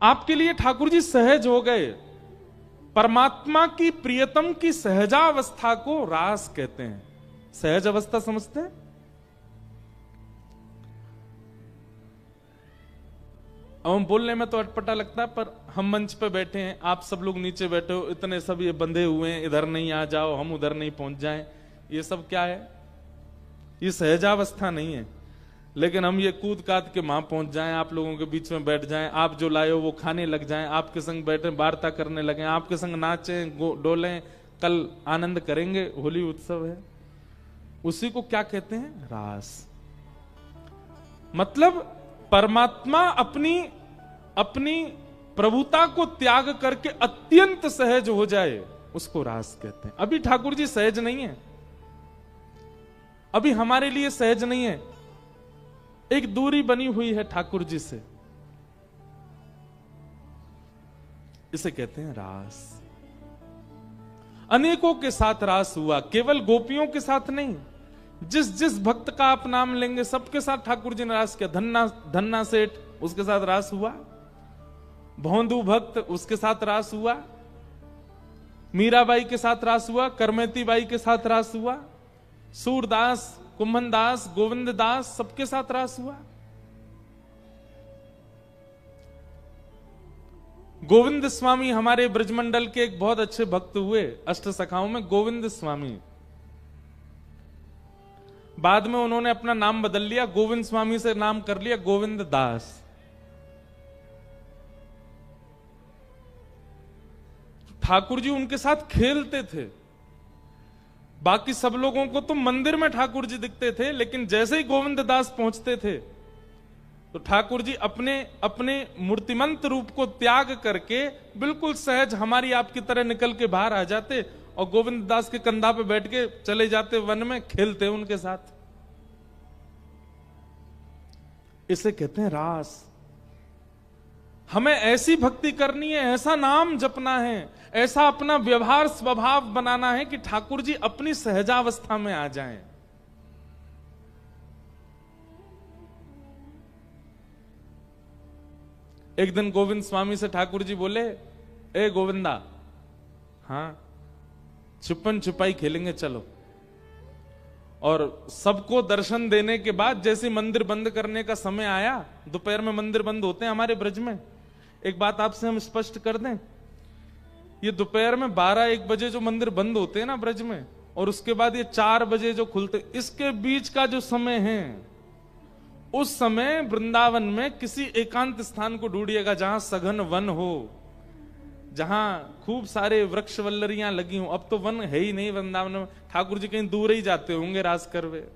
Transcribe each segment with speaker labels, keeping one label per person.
Speaker 1: आपके लिए ठाकुर जी सहज हो गए। परमात्मा की प्रियतम की सहजावस्था को रास कहते हैं। सहज अवस्था समझते हैं? अब हम बोलने में तो अटपटा लगता है, पर हम मंच पे बैठे हैं, आप सब लोग नीचे बैठे हो, इतने सब ये बंधे हुए हैं, इधर नहीं आ जाओ, हम उधर नहीं पहुंच जाएं, ये सब क्या है? ये सहजावस्था नहीं है। लेकिन हम ये कूद काद के वहां पहुंच जाएं, आप लोगों के बीच में बैठ जाएं, आप जो लाए हो वो खाने लग जाएं, आपके संग बैठे वार्ता करने लगे, आपके संग नाचें डोलें, कल आनंद करेंगे, होली उत्सव है, उसी को क्या कहते हैं? रास। मतलब परमात्मा अपनी प्रभुता को त्याग करके अत्यंत सहज हो जाए, उसको रास कहते हैं। अभी ठाकुर जी सहज नहीं है, अभी हमारे लिए सहज नहीं है, एक दूरी बनी हुई है ठाकुर जी से, इसे कहते हैं रास। अनेकों के साथ रास हुआ, केवल गोपियों के साथ नहीं, जिस जिस भक्त का आप नाम लेंगे सबके साथ ठाकुर जी ने रास किया। धन्ना सेठ, उसके साथ रास हुआ। भौंदू भक्त, उसके साथ रास हुआ। मीराबाई के साथ रास हुआ। करमेती बाई के साथ रास हुआ। सूरदास, कुंभन दास, गोविंद दास, सबके साथ रास हुआ। गोविंद स्वामी हमारे ब्रजमंडल के एक बहुत अच्छे भक्त हुए, अष्ट सखाओं में गोविंद स्वामी। बाद में उन्होंने अपना नाम बदल लिया, गोविंद स्वामी से नाम कर लिया गोविंद दास। ठाकुर जी उनके साथ खेलते थे। बाकी सब लोगों को तो मंदिर में ठाकुर जी दिखते थे, लेकिन जैसे ही गोविंद दास पहुंचते थे तो ठाकुर जी अपने अपने मूर्तिमंत रूप को त्याग करके बिल्कुल सहज हमारी आपकी तरह निकल के बाहर आ जाते और गोविंद दास के कंधा पे बैठ के चले जाते वन में, खेलते उनके साथ। इसे कहते हैं रास। हमें ऐसी भक्ति करनी है, ऐसा नाम जपना है, ऐसा अपना व्यवहार स्वभाव बनाना है कि ठाकुर जी अपनी सहजावस्था में आ जाएं। एक दिन गोविंद स्वामी से ठाकुर जी बोले, ए गोविंदा, हाँ छुपन छुपाई खेलेंगे चलो। और सबको दर्शन देने के बाद जैसे मंदिर बंद करने का समय आया, दोपहर में मंदिर बंद होते हैं हमारे ब्रज में। एक बात आपसे हम स्पष्ट कर दें, ये दोपहर में 12-1 बजे जो मंदिर बंद होते हैं ना ब्रज में, और उसके बाद ये 4 बजे जो खुलते, इसके बीच का जो समय है, उस समय वृंदावन में किसी एकांत स्थान को ढूंढिएगा जहां सघन वन हो, जहां खूब सारे वृक्ष वल्लरियां लगी हो। अब तो वन है ही नहीं वृंदावन में, ठाकुर जी कहीं दूर ही जाते होंगे रास करवे।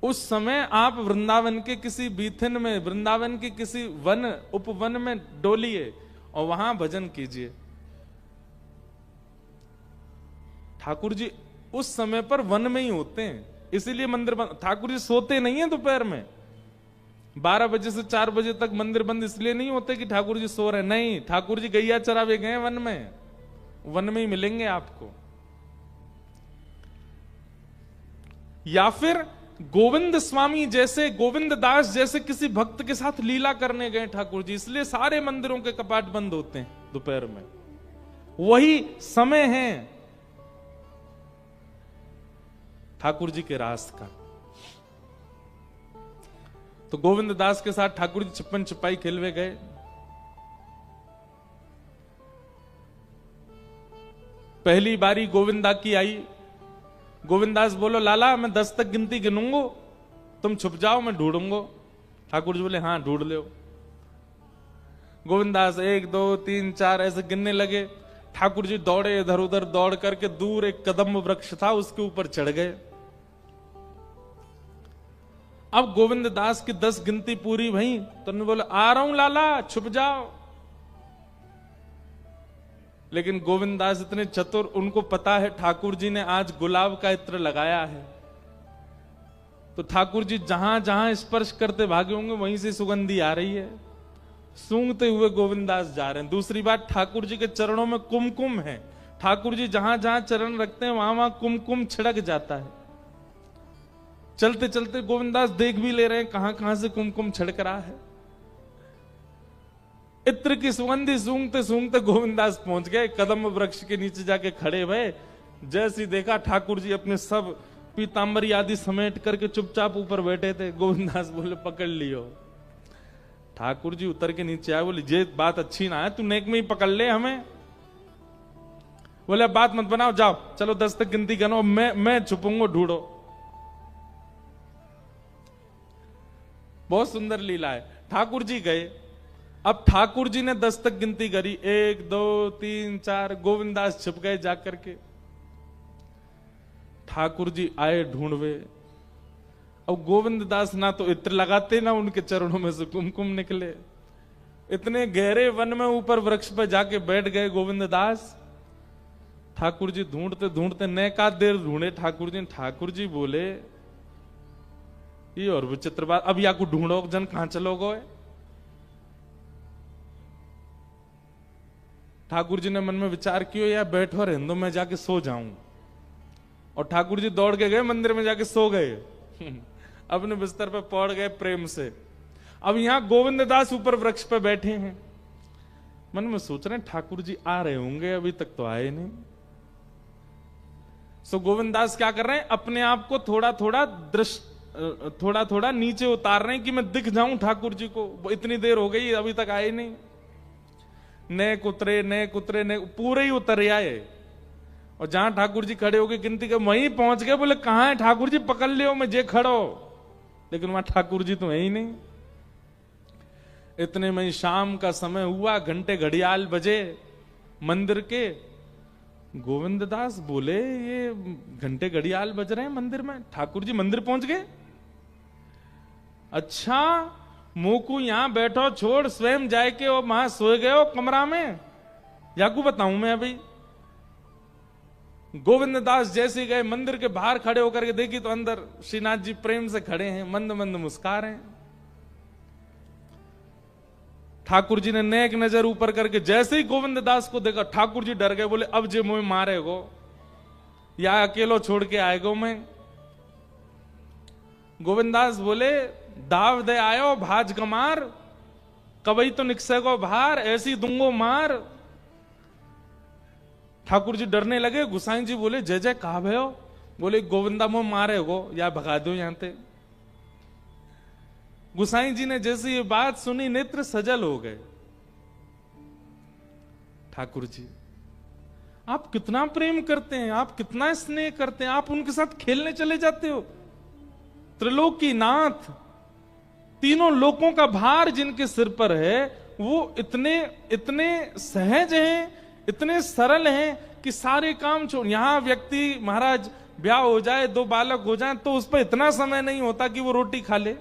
Speaker 1: उस समय आप वृंदावन के किसी बीथिन में, वृंदावन के किसी वन उपवन में डोलिए और वहां भजन कीजिए। ठाकुर जी उस समय पर वन में ही होते हैं, इसीलिए मंदिर बंद। ठाकुर जी सोते नहीं है दोपहर में, 12 बजे से 4 बजे तक मंदिर बंद इसलिए नहीं होते कि ठाकुर जी सो रहे, नहीं, ठाकुर जी गैया चरावे गए वन में, वन में ही मिलेंगे आपको। या फिर गोविंद स्वामी जैसे, गोविंद दास जैसे किसी भक्त के साथ लीला करने गए ठाकुर जी, इसलिए सारे मंदिरों के कपाट बंद होते हैं दोपहर में। वही समय है ठाकुर जी के रास का। तो गोविंद दास के साथ ठाकुर जी छुपन छुपाई खेलवे गए। पहली बारी गोविंदा की आई। गोविंदास बोलो, लाला मैं 10 तक गिनती गिनूंगो, तुम छुप जाओ, मैं ढूंढूंगो। ठाकुर जी बोले, हाँ ढूंढ लो। गोविंदास 1 2 3 4 ऐसे गिनने लगे। ठाकुर जी दौड़े, इधर उधर दौड़ करके दूर एक कदम्ब वृक्ष था, उसके ऊपर चढ़ गए। अब गोविंद दास की 10 गिनती पूरी भई तो उन्होंने बोला, आ रहा हूं लाला, छुप जाओ। लेकिन गोविंद दास इतने चतुर, उनको पता है ठाकुर जी ने आज गुलाब का इत्र लगाया है, तो ठाकुर जी जहां जहां स्पर्श करते भागे होंगे वहीं से सुगंधी आ रही है। सूंघते हुए गोविंद दास जा रहे हैं। दूसरी बात, ठाकुर जी के चरणों में कुमकुम है। ठाकुर जी जहां जहां चरण रखते हैं वहां वहां कुमकुम छिड़क जाता है। चलते चलते गोविंदास देख भी ले रहे हैं कहां कहां से कुमकुम छिड़क रहा है। इत्र की सुगंधी सूंघते सूंघते गोविंदास पहुंच गए, कदम वृक्ष के नीचे जाके खड़े भये। जैसे देखा ठाकुर जी अपने सब पीतांबरी आदि समेट करके चुपचाप ऊपर बैठे थे। गोविंदास बोले पकड़ लियो। ठाकुर जी उतर के नीचे आए, बोले ये बात अच्छी ना है, तू नेक में ही पकड़ ले हमें। बोले बात मत बनाओ, जाओ चलो 10 तक गिनती गिनो, मैं छुपूंगा, ढूंढो। बहुत सुंदर लीला है। ठाकुर जी गए, अब ठाकुर जी ने 10 तक गिनती करी, 1 2 3 4, गोविंदास छिप गए जाकर के। ठाकुर जी आए ढूंढवे, अब गोविंद दास ना तो इत्र लगाते ना उनके चरणों में से कुमकुम निकले। इतने गहरे वन में ऊपर वृक्ष पर जाके बैठ गए गोविंद दास। ठाकुर जी ढूंढते ढूंढते नैका देर ढूंढे ठाकुर जी। ठाकुर जी बोले ये और विचित्र बात, अब या को ढूंढो जन कहां चलोगे। ठाकुर जी ने मन में विचार किया या बैठो रहने, मैं जाके सो जाऊं। और ठाकुर जी दौड़ के गए मंदिर में, जाके सो गए। अपने बिस्तर पे पड़ गए प्रेम से। अब यहां गोविंद दास ऊपर वृक्ष पे बैठे हैं, मन में सोच रहे हैं ठाकुर जी आ रहे होंगे, अभी तक तो आए नहीं। सो गोविंद दास क्या कर रहे हैं, अपने आप को थोड़ा थोड़ा नीचे उतार रहे हैं कि मैं दिख जाऊं ठाकुर जी को। इतनी देर हो गई अभी तक आए नहीं। नेक उतरे पूरे ही उतर आए। और जहां ठाकुर जी खड़े हो गए गिनती के, वहीं पहुंच गए। बोले कहां है ठाकुर जी, पकड़ लियो मैं जे खड़ो। लेकिन वहां ठाकुर जी तो है ही नहीं। इतने में शाम का समय हुआ, घंटे घड़ियाल बजे मंदिर के। गोविंद दास बोले ये घंटे घड़ियाल बज रहे हैं मंदिर में, ठाकुर जी मंदिर पहुंच गए। अच्छा मोकू यहां बैठो छोड़, स्वयं जाए के और वहां सोए गए हो कमरा में, याकू बताऊं मैं अभी। गोविंद दास जैसे गए मंदिर के बाहर खड़े होकर के देखी तो अंदर श्रीनाथ जी प्रेम से खड़े हैं, मंद मंद मुस्कुरा रहे हैं। ठाकुर जी ने नेक नजर ऊपर करके जैसे ही गोविंद दास को देखा, ठाकुर जी डर गए। बोले अब जे मुझे मारेगो या अकेलो छोड़ के आएगो मैं। गोविंद दास बोले दाव दे आयो भाज कमार, कबई तो निकसेगो भार, ऐसी दूंगो मार। ठाकुर जी डरने लगे। गुसाई जी बोले जय जय कहा भयो। बोले गोविंदा मुंह मारेगो या भगा दो यहां से। गुसाई जी ने जैसे ये बात सुनी नेत्र सजल हो गए। ठाकुर जी आप कितना प्रेम करते हैं, आप कितना स्नेह करते हैं, आप उनके साथ खेलने चले जाते हो। त्रिलोकीनाथ, तीनों लोकों का भार जिनके सिर पर है, वो इतने सहज हैं, इतने सरल हैं कि सारे काम छोड़। यहां व्यक्ति महाराज ब्याह हो जाए, 2 बालक हो जाए तो उस पर इतना समय नहीं होता कि वो रोटी खा ले।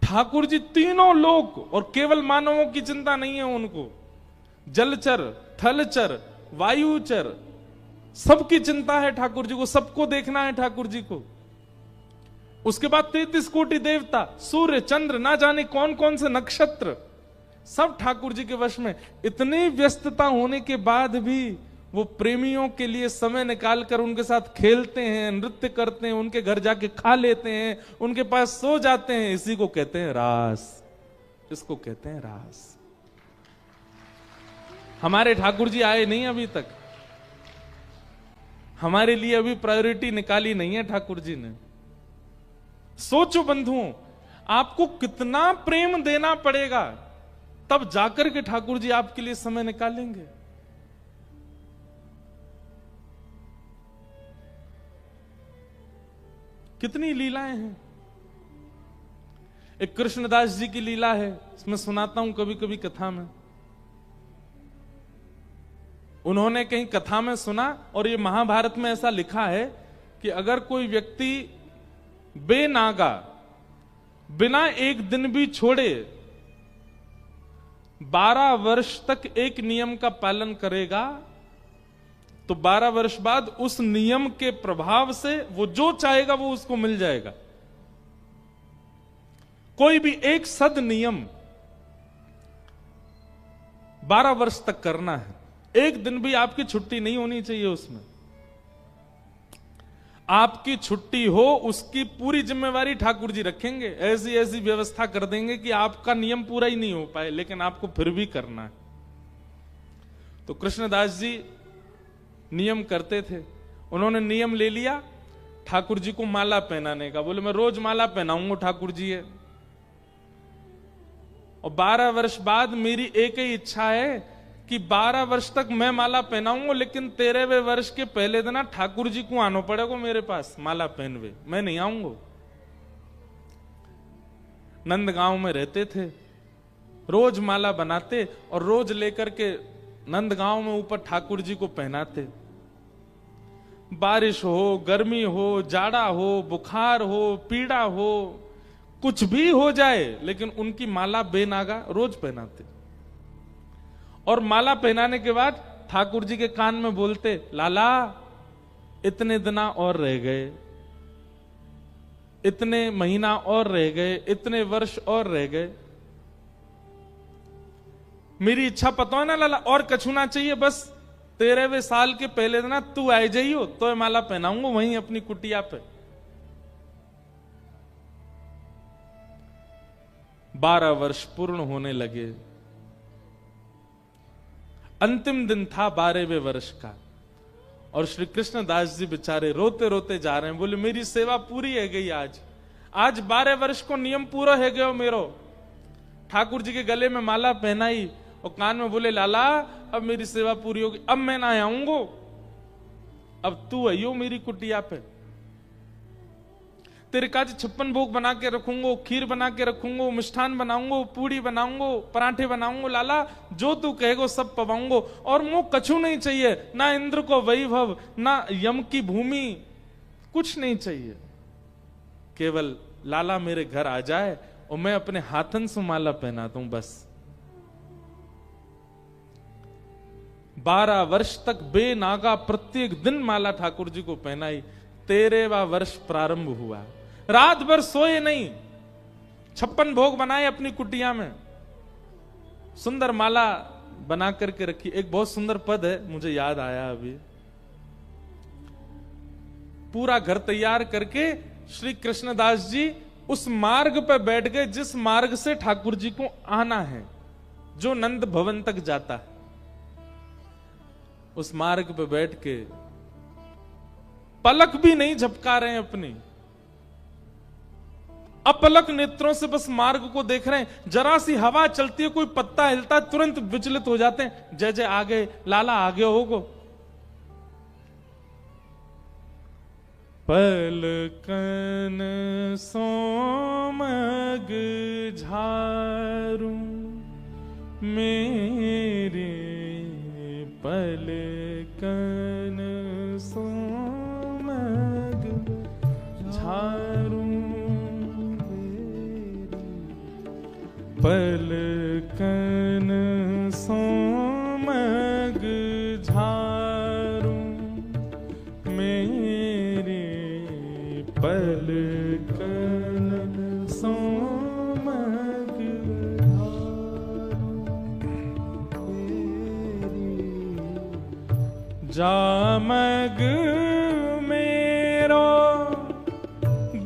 Speaker 1: ठाकुर जी तीनों लोक, और केवल मानवों की चिंता नहीं है उनको, जलचर थलचर वायुचर सबकी चिंता है ठाकुर जी को, सबको देखना है ठाकुर जी को। उसके बाद 33 कोटि देवता, सूर्य चंद्र, ना जाने कौन कौन से नक्षत्र, सब ठाकुर जी के वश में। इतनी व्यस्तता होने के बाद भी वो प्रेमियों के लिए समय निकालकर उनके साथ खेलते हैं, नृत्य करते हैं, उनके घर जाके खा लेते हैं, उनके पास सो जाते हैं। इसी को कहते हैं रास, इसको कहते हैं रास। हमारे ठाकुर जी आए नहीं अभी तक, हमारे लिए अभी प्रायोरिटी निकाली नहीं है ठाकुर जी ने। सोचो बंधुओं, आपको कितना प्रेम देना पड़ेगा तब जाकर के ठाकुर जी आपके लिए समय निकालेंगे। कितनी लीलाएं हैं। एक कृष्णदास जी की लीला है, इसमें सुनाता हूं कभी कभी कथा में। उन्होंने कहीं कथा में सुना, और ये महाभारत में ऐसा लिखा है कि अगर कोई व्यक्ति बेनागा बिना एक दिन भी छोड़े 12 वर्ष तक एक नियम का पालन करेगा, तो 12 वर्ष बाद उस नियम के प्रभाव से वो जो चाहेगा वो उसको मिल जाएगा। कोई भी एक सद नियम 12 वर्ष तक करना है, एक दिन भी आपकी छुट्टी नहीं होनी चाहिए उसमें। आपकी छुट्टी हो उसकी पूरी जिम्मेवारी ठाकुर जी रखेंगे। ऐसी ऐसी व्यवस्था कर देंगे कि आपका नियम पूरा ही नहीं हो पाए, लेकिन आपको फिर भी करना है। तो कृष्णदास जी नियम करते थे। उन्होंने नियम ले लिया ठाकुर जी को माला पहनाने का। बोले मैं रोज माला पहनाऊंगा ठाकुर जी है। और 12 वर्ष बाद मेरी एक ही इच्छा है कि 12 वर्ष तक मैं माला पहनाऊंगा, लेकिन 13वें वर्ष के पहले दिन ठाकुर जी को आना पड़ेगा मेरे पास माला पहनवे, मैं नहीं आऊंगा। नंदगांव में रहते थे, रोज माला बनाते और रोज लेकर के नंदगांव में ऊपर ठाकुर जी को पहनाते। बारिश हो, गर्मी हो, जाड़ा हो, बुखार हो, पीड़ा हो, कुछ भी हो जाए, लेकिन उनकी माला बेनागा रोज पहनाते। और माला पहनाने के बाद ठाकुर जी के कान में बोलते, लाला इतने दिना और रह गए, इतने महीना और रह गए, इतने वर्ष और रह गए। मेरी इच्छा पता है ना लाला, और कछु ना चाहिए, बस 13वें साल के पहले दिन तू आए जाइयो तो माला पहनाऊंगा वहीं अपनी कुटिया पे। 12 वर्ष पूर्ण होने लगे। अंतिम दिन था 12वें वर्ष का, और श्री कृष्णदास जी बेचारे रोते रोते जा रहे हैं। बोले मेरी सेवा पूरी है गई आज 12 वर्ष को नियम पूरा है गयो मेरो। ठाकुर जी के गले में माला पहनाई और कान में बोले लाला अब मेरी सेवा पूरी होगी, अब मैं ना आऊंगो, अब तू आइयो मेरी कुटिया पे। तेरे काज 56 भोग बना के रखूंगो, खीर बना के रखूंगो, मिष्ठान बनाऊंगो, पूड़ी बनाऊंगो, पराठे बनाऊंगो, लाला जो तू कहेगो सब पवाऊंगो। और मुंह कछु नहीं चाहिए, ना इंद्र को वैभव, ना यम की भूमि, कुछ नहीं चाहिए। केवल लाला मेरे घर आ जाए और मैं अपने हाथन से माला पहना दूं बस। 12 वर्ष तक बेनागा प्रत्येक दिन माला ठाकुर जी को पहनाई। 13वां वर्ष प्रारंभ हुआ। रात भर सोए नहीं, 56 भोग बनाए अपनी कुटिया में, सुंदर माला बना करके रखी। एक बहुत सुंदर पद है, मुझे याद आया अभी। पूरा घर तैयार करके श्री कृष्णदास जी उस मार्ग पर बैठ गए जिस मार्ग से ठाकुर जी को आना है, जो नंद भवन तक जाता है। उस मार्ग पर बैठ के पलक भी नहीं झपका रहे हैं अपनी, अपलक नेत्रों से बस मार्ग को देख रहे हैं। जरा सी हवा चलती है, कोई पत्ता हिलता है, तुरंत विचलित हो जाते हैं। जय जय आ गए, लाला आगे होगो। पलकन सोमग झारू मेरे, पलकन सोमग झारू, पलकन सोमग झारू मेरे, पलकन सोमग जामग मेरो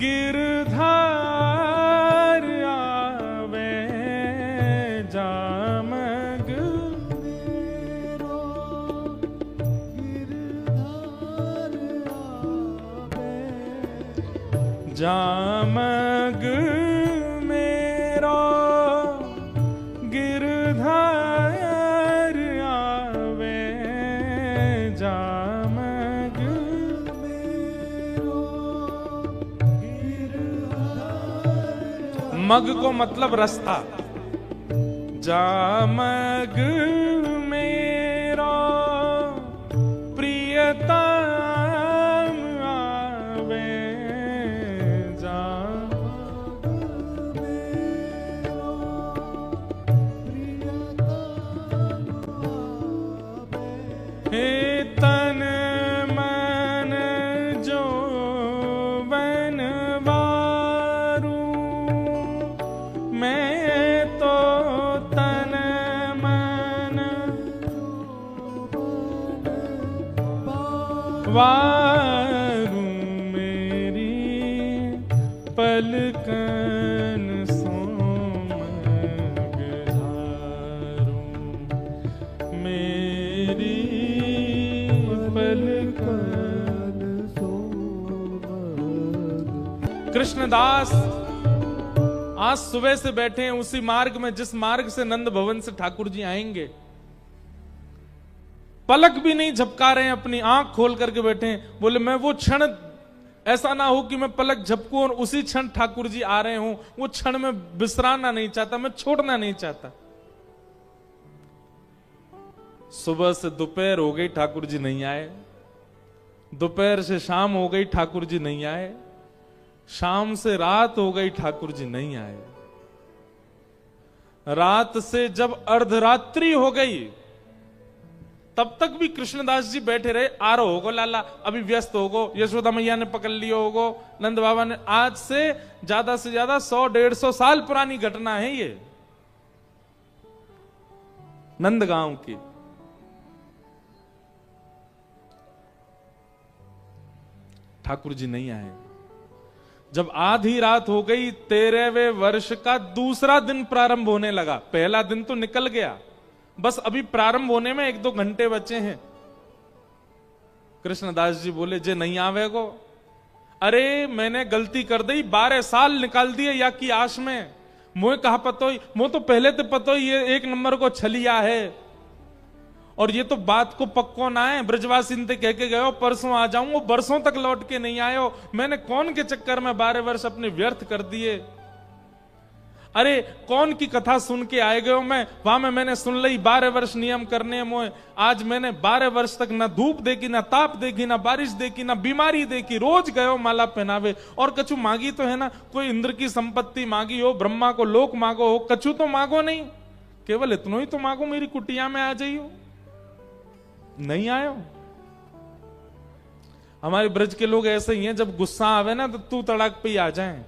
Speaker 1: गिरधार आवे, जामग मेरो गिरधार आवे, जामग मेरो गिरधार आवे, जामग मेरो गिरधार। मग को मतलब रास्ता। जामग मेरो प्रियतम आवे, जामग मेरो प्रियतम आवे। हे तन मन जो बनवारू, मैं तो तन मन वारू मेरी पलकन कृष्णदास आज सुबह से बैठे हैं उसी मार्ग में जिस मार्ग से नंद भवन से ठाकुर जी आएंगे। पलक भी नहीं झपका रहे हैं, अपनी आंख खोल करके बैठे हैं। बोले मैं वो क्षण ऐसा ना हो कि मैं पलक झपकूं और उसी क्षण ठाकुर जी आ रहे हूं, वो क्षण में विश्रामना नहीं चाहता, मैं छोड़ना नहीं चाहता। सुबह से दोपहर हो गई, ठाकुर जी नहीं आए। दोपहर से शाम हो गई, ठाकुर जी नहीं आए। शाम से रात हो गई, ठाकुर जी नहीं आए। रात से जब अर्धरात्रि हो गई तब तक भी कृष्णदास जी बैठे रहे। आ रहो होगो लाला, अभी व्यस्त होगो, यशोदा मैया ने पकड़ लियो होगो, नंद बाबा ने। आज से ज्यादा 100-150 साल पुरानी घटना है ये, नंदगांव की। ठाकुर जी नहीं आए। जब आधी रात हो गई, 13वें वर्ष का दूसरा दिन प्रारंभ होने लगा। पहला दिन तो निकल गया, बस अभी प्रारंभ होने में 1-2 घंटे बचे हैं। कृष्णदास जी बोले जे नहीं आवेगो। अरे मैंने गलती कर दी, 12 साल निकाल दिए या की आश में। मुझे कहा पतो ही, मुझे तो पहले तो पतो ही ये 1 नंबर को छलिया है, और ये तो बात को पक्को ना है। ब्रजवासी ने कह के गए परसों आ जाऊंगा, बरसों तक लौट के नहीं आयो। मैंने कौन के चक्कर में 12 वर्ष अपने व्यर्थ कर दिए। अरे कौन की कथा सुन के आए गए मैं, वहां में मैंने सुन ली 12 वर्ष नियम करने मोए। आज मैंने 12 वर्ष तक ना धूप देखी, ना ताप देखी, ना बारिश देखी, ना बीमारी देखी। रोज गयो माला पहनावे, और कछु मांगी तो है ना, कोई इंद्र की संपत्ति मांगी हो, ब्रह्मा को लोक मांगो हो, कछु तो मांगो नहीं, केवल इतना ही तो मांगो मेरी कुटिया में आ जाइयो। नहीं आयो। हमारे ब्रज के लोग ऐसे ही हैं, जब गुस्सा आवे ना तो तू तड़ाक पे ही आ जाए।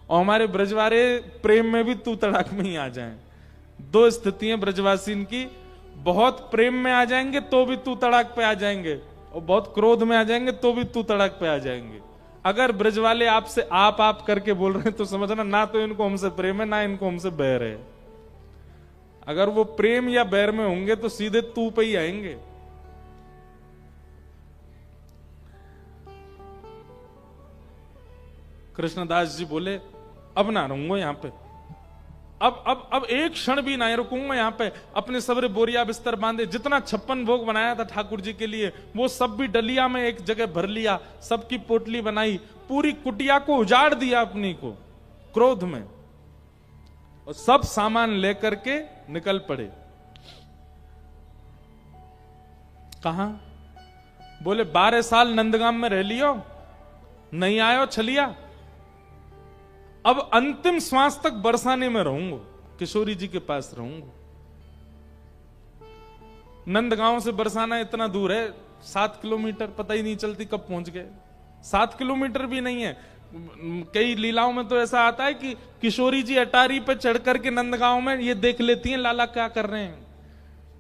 Speaker 1: और हमारे ब्रजवारे प्रेम में भी तू तड़ाक में ही आ जाएं। 2 स्थितियां ब्रजवासी की, बहुत प्रेम में आ जाएंगे तो भी तू तड़ाक पे आ जाएंगे, और बहुत क्रोध में आ जाएंगे तो भी तू तड़ाक पे आ जाएंगे। अगर ब्रजवाले आपसे आप करके बोल रहे हैं तो समझना ना तो इनको हमसे प्रेम है, ना इनको हमसे बैर है। अगर वो प्रेम या बैर में होंगे तो सीधे तू पे ही आएंगे। कृष्णदास जी बोले अब ना रहूंगा यहां पे, अब एक क्षण भी ना रुकूंगा यहां पे। अपने सबरे बोरिया बिस्तर बांधे, जितना 56 भोग बनाया था ठाकुर जी के लिए वो सब भी डलिया में एक जगह भर लिया, सबकी पोटली बनाई, पूरी कुटिया को उजाड़ दिया अपनी को क्रोध में, और सब सामान लेकर के निकल पड़े। कहां? बोले 12 साल नंदगाम में रह लियो, नहीं आयो छलिया, अब अंतिम श्वास तक बरसाने में रहूंगा, किशोरी जी के पास रहूंगा। नंदगांव से बरसाना इतना दूर है, 7 किलोमीटर, पता ही नहीं चलती कब पहुंच गए। 7 किलोमीटर भी नहीं है। कई लीलाओं में तो ऐसा आता है कि किशोरी जी अटारी पे चढ़ करके नंदगांव में ये देख लेती हैं लाला क्या कर रहे हैं।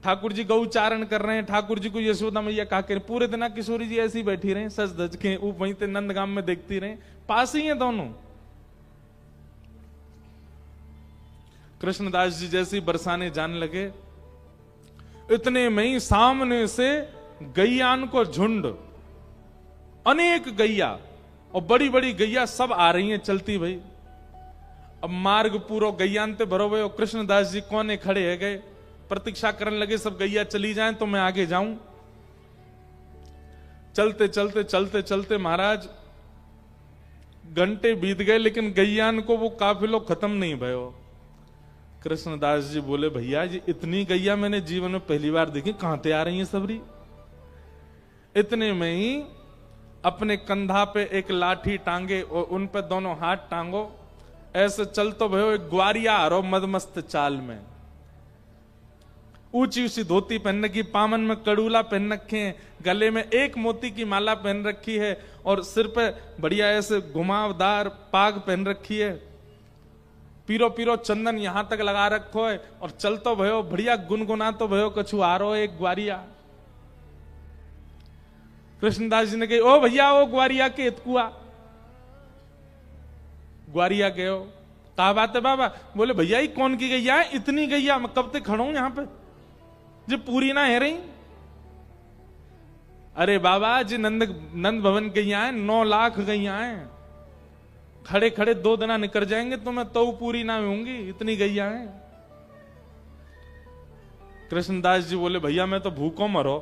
Speaker 1: ठाकुर जी गौचारण कर रहे हैं, ठाकुर जी को यशोदा मैया क्या कर, पूरे दिन किशोरी जी ऐसी बैठी रहे सज धज के, वहीं से नंदगांव में देखती रहे, पास ही है दोनों। कृष्णदास जी जैसे ही बरसाने जाने लगे, इतने में ही सामने से गैयान को झुंड, अनेक गैया और बड़ी बड़ी गैया सब आ रही हैं चलती भाई। अब मार्ग पूरा गैयान ते भरो हुए, और कृष्णदास जी कोने खड़े है गए, प्रतीक्षा करने लगे सब गैया चली जाएं तो मैं आगे जाऊं। चलते चलते चलते चलते महाराज घंटे बीत गए, लेकिन गैयान को वो काफिलो खत्म नहीं भयो। कृष्णदास जी बोले भैया जी इतनी गैया मैंने जीवन में पहली बार देखी, कहां से आ रही हैं सबरी। इतने में ही अपने कंधा पे एक लाठी टांगे और उन पे दोनों हाथ टांगो, ऐसे चल तो भयो एक ग्वारिया हरो मदमस्त चाल में, ऊंची ऊंची धोती पहन रखी, पामन में कड़ूला पहन रखे हैं, गले में एक मोती की माला पहन रखी है, और सिर पे बढ़िया ऐसे घुमावदार पाग पहन रखी है, पीरो पीरो चंदन यहां तक लगा रखो है, और चल तो भयो बढ़िया गुनगुना तो भयो कछु आ रो एक ग्वारिया। कृष्णदास जी ने कही ओ भैया ओ ग्वारिया के इतकुआ। ग्वारिया गयो, कहा बात है बाबा? बोले भैया ही कौन की गैया है? इतनी गैया मैं कब तक खड़ा हूं यहां पे, जो पूरी ना है रही। अरे बाबा जी नंद भवन गैया है, 9 लाख गैया है, खड़े खड़े 2 दिन निकल जाएंगे तो मैं तो पूरी ना होंगी, इतनी गैया है। कृष्णदास जी बोले भैया मैं तो भूखों मरो,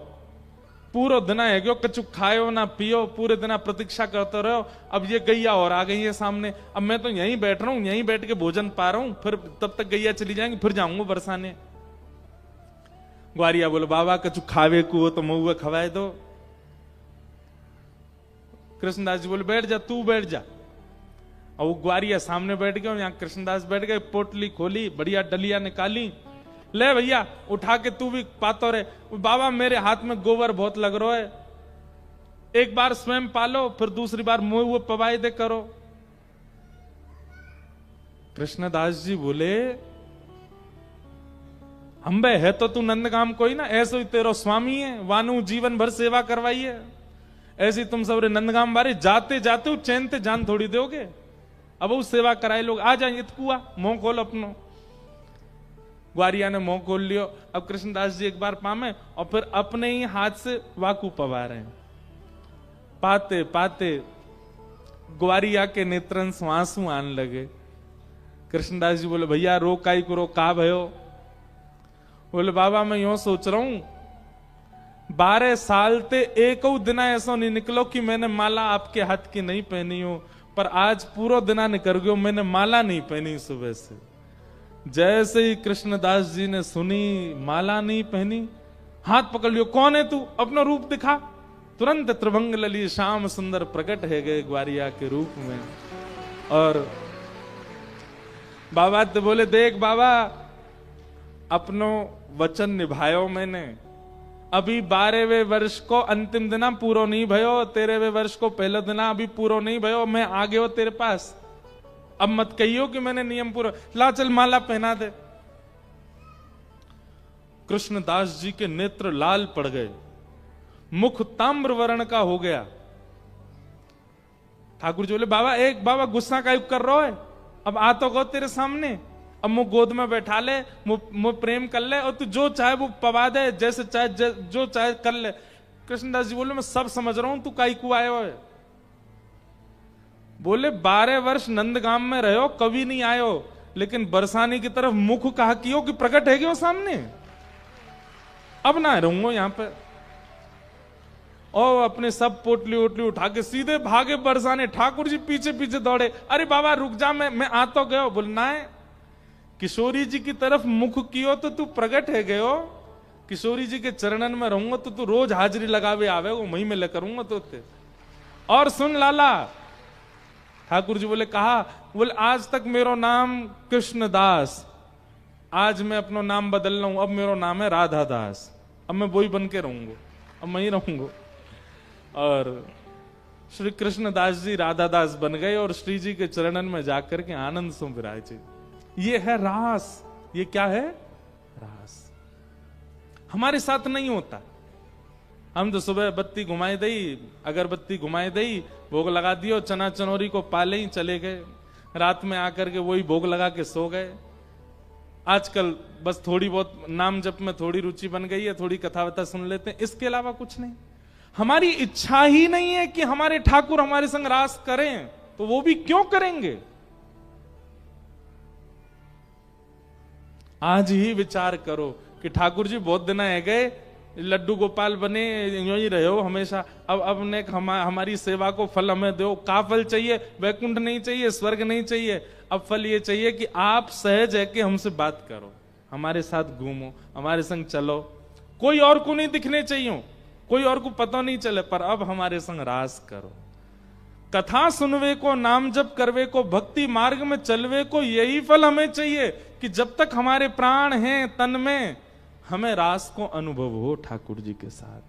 Speaker 1: पूरा दिन है क्यों कछु खायो ना पियो, पूरे दिन प्रतीक्षा करते रहो। अब ये गैया और आ गई है सामने, अब मैं तो यहीं बैठ रहा हूं, यहीं बैठ के भोजन पा रहा हूं, फिर तब तक गैया चली जाएंगी, फिर जाऊंगा बरसाने। ग्वारिया बोले बाबा कछु खावे को तो महुआ खवाए दो। कृष्णदास जी बोले बैठ जा, तू बैठ जा। और वो ग्वारिया सामने बैठ गया, यहाँ कृष्णदास बैठ गए, पोटली खोली, बढ़िया डलिया निकाली, ले भैया उठा के तू भी पातो रहे। बाबा मेरे हाथ में गोबर बहुत लग रहा है, एक बार स्वयं पालो, फिर दूसरी बार मुंह वो पवाई दे करो। कृष्णदास जी बोले अंबे है तो तू नंदगाम कोई ना, ऐसे ही तेरो स्वामी है, वानु जीवन भर सेवा करवाई है, ऐसी तुम सब नंदगाम बारे जाते जाते चैन ते जान थोड़ी दोगे। अब वो सेवा कराए लोग आ जाएंगे तो कुआ मुंह खोल अपनो। ग्वारिया ने मुंह खोल लियो। अब कृष्णदास जी एक बार पामे और फिर अपने ही हाथ से वाकू पवा रहे हैं। पाते पाते ग्वारिया के नेत्रन से आंसू आने लगे। कृष्णदास जी बोले भैया रो काई करो, का भयो? बोले बाबा मैं यूं सोच रहा हूं 12 साल ते एक दिन ऐसा नहीं निकलो कि मैंने माला आपके हाथ की नहीं पहनी हो, पर आज पूरा दिन निकल गयो मैंने माला नहीं पहनी सुबह से। जैसे ही कृष्णदास जी ने सुनी माला नहीं पहनी, हाथ पकड़ लियो, कौन है तू, अपना रूप दिखा। तुरंत त्रिभंग लली श्याम सुंदर प्रकट है गए ग्वारिया के रूप में। और बाबा तो बोले देख बाबा अपनो वचन निभायो मैंने, अभी 12वें वर्ष को अंतिम दिना पूरा नहीं भयो, 13वें वर्ष को पहले दिना अभी पूरा नहीं भयो, मैं आ गयो तेरे पास, अब मत कहियो कि मैंने नियम पूरा, ला चल माला पहना दे। कृष्णदास जी के नेत्र लाल पड़ गए, मुख ताम्र वर्ण का हो गया। ठाकुर जी बोले बाबा एक बाबा गुस्सा का कर रहा है, अब आ तो गो तेरे सामने, अब मुझ गोद में बैठा ले, मुझ प्रेम कर ले और तू जो चाहे वो पवा दे, जैसे चाहे जो चाहे कर ले। कृष्णदास जी बोले मैं सब समझ रहा हूं, तू काई को आयो है? बोले 12 वर्ष नंदगाम में रहो, कभी नहीं आयो, लेकिन बरसाने की तरफ मुख कहा कियो कि प्रकट है क्यों सामने, अब ना रहूंगा यहां पे। और अपने सब पोटली ओटली उठा के सीधे भागे बरसाने। ठाकुर जी पीछे पीछे दौड़े, अरे बाबा रुक जा, मैं आ तो गयो। बोले ना किशोरी जी की तरफ मुख कियो तो तू प्रकट है गयो, किशोरी जी के चरणन में रहूंगा तो तू रोज हाजिरी लगावे आवे, वो मही में ले करूंगा तो ते। और सुन लाला, ठाकुर जी बोले कहा, बोले आज तक मेरा नाम कृष्णदास, आज मैं अपना नाम बदल रहा हूं, अब मेरा नाम है राधा दास, अब मैं वही बन के रहूंगा, अब मैं ही रहूंगा। और श्री कृष्णदास जी राधा दास बन गए और श्री जी के चरणन में जाकर के आनंद से विराजे। ये है रास। ये क्या है? रास। हमारे साथ नहीं होता। हम तो सुबह बत्ती घुमाई दई, अगरबत्ती घुमाई दई, भोग लगा दियो, चना चनोरी को पाले ही चले गए, रात में आकर के वही भोग लगा के सो गए। आजकल बस थोड़ी बहुत नाम जप में थोड़ी रुचि बन गई है, थोड़ी कथा वथा सुन लेते हैं, इसके अलावा कुछ नहीं। हमारी इच्छा ही नहीं है कि हमारे ठाकुर हमारे संग रास करें, तो वो भी क्यों करेंगे? आज ही विचार करो कि ठाकुर जी बहुत दिन है गए, लड्डू गोपाल बने, यूं ही रहे हो हमेशा, अब ने हमारी सेवा को फल हमें दो। का फल चाहिए? वैकुंठ नहीं चाहिए, स्वर्ग नहीं चाहिए, अब फल ये चाहिए कि आप सहज है कि हमसे बात करो, हमारे साथ घूमो, हमारे संग चलो। कोई और को नहीं दिखने चाहिए, कोई और को पता नहीं चले, पर अब हमारे संग रास करो। कथा सुनवे को, नाम जप करवे को, भक्ति मार्ग में चलवे को, यही फल हमें चाहिए कि जब तक हमारे प्राण हैं तन में, हमें रास को अनुभव हो ठाकुर जी के साथ।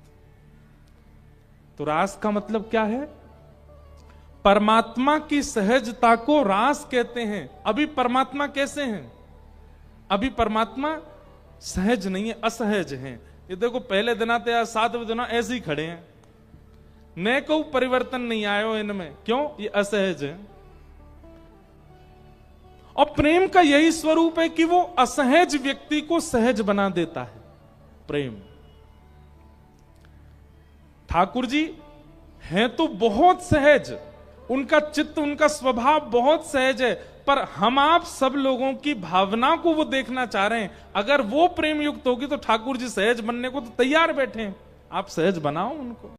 Speaker 1: तो रास का मतलब क्या है? परमात्मा की सहजता को रास कहते हैं। अभी परमात्मा कैसे हैं? अभी परमात्मा सहज नहीं है, असहज हैं। ये देखो पहले दिन आते या 7वें दिन ऐसे ही खड़े हैं, न को परिवर्तन नहीं आयो इनमें। क्यों? ये असहज है। और प्रेम का यही स्वरूप है कि वो असहज व्यक्ति को सहज बना देता है। प्रेम, ठाकुर जी हैं तो बहुत सहज, उनका चित्त, उनका स्वभाव बहुत सहज है, पर हम आप सब लोगों की भावना को वो देखना चाह रहे हैं। अगर वो प्रेम युक्त होगी तो ठाकुर जी सहज बनने को तो तैयार बैठे हैं, आप सहज बनाओ उनको।